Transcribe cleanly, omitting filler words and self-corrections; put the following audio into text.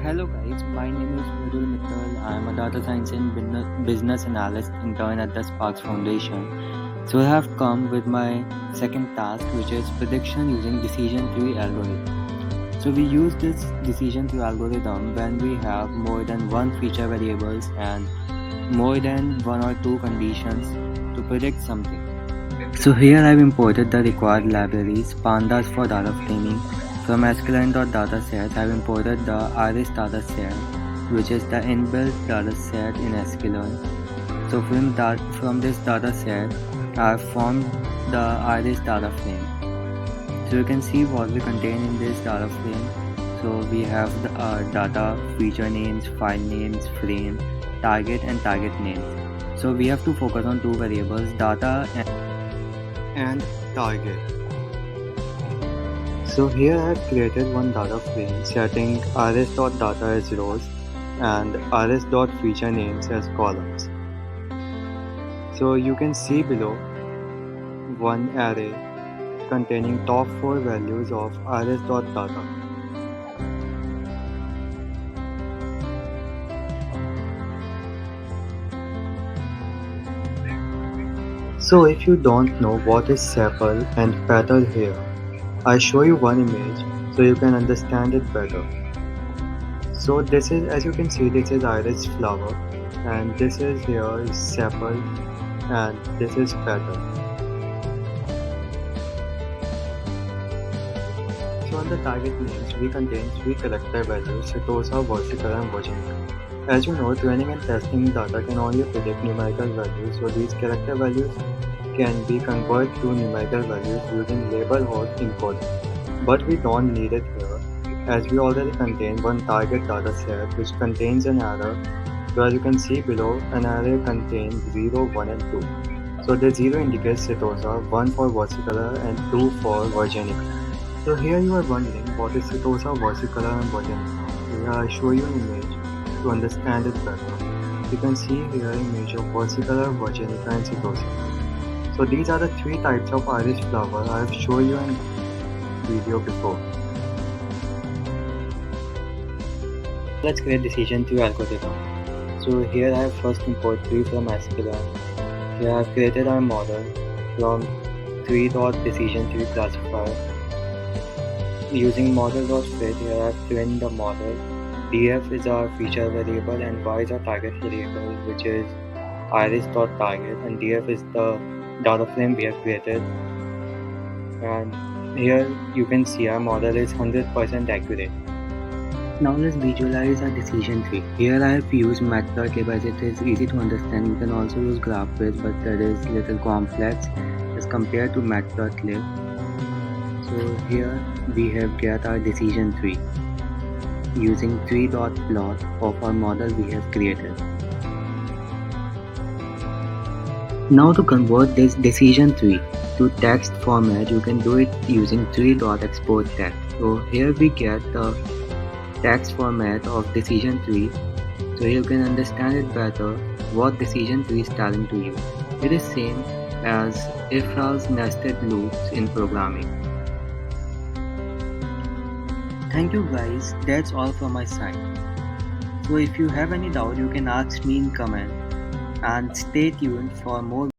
Hello guys, my name is Vidul Mittal. I am a data science and business analyst intern at the Sparks Foundation. So I have come with my second task, which is prediction using decision tree algorithm. So we use this decision tree algorithm when we have more than one feature variables and more than one or two conditions to predict something. So here I've imported the required libraries, pandas for data framing. From sklearn.dataset, I've imported the iris dataset, which is the inbuilt dataset in sklearn. So from this dataset, I've formed the iris data frame. So you can see what we contain in this data frame. So we have the data, feature names, file names, frame, target and target names. So we have to focus on two variables, data and target. So here I have created one data frame setting iris.data as rows and iris.feature names as columns. So you can see below one array containing top 4 values of iris.data. So if you don't know what is sepal and petal here, I show you one image so you can understand it better. So this is, as you can see, this is iris flower and this is here is sepal and this is petal. So on the target names we contain 3 character values, setosa, versicolor and virginica. As you know, training and testing data can only predict numerical values, so these character values can be converted to numerical values using label hole encoding. But we don't need it here, as we already contain one target data set which contains an array. So as you can see below, an array contains 0, 1 and 2. So the 0 indicates setosa, 1 for versicolor and 2 for virginica. So here you are wondering what is setosa, versicolor and virginica. So here I show you an image to understand it better. You can see here image of versicolor, virginica and setosa. So these are the 3 types of iris flower I have shown you in video before. Let's create decision tree algorithm. So here I have first import tree from sklearn. Here I have created our model from tree.decision tree classifier. Using model.fit, here I have trained the model. df is our feature variable and y is our target variable, which is iris.target, and df is the data frame we have created. And here you can see our model is 100% accurate. Now let's visualize our decision tree. Here I have used matplotlib as it is easy to understand. You can also use graphviz, but that is little complex as compared to matplotlib. So here we have get our decision tree using tree.plot of our model we have created. Now to convert this decision tree to text format, you can do it using tree.export text. So here we get the text format of decision tree, so you can understand it better what decision tree is telling to you. It is same as if-else nested loops in programming. Thank you guys, that's all from my side. So if you have any doubt, you can ask me in comment, and stay tuned for more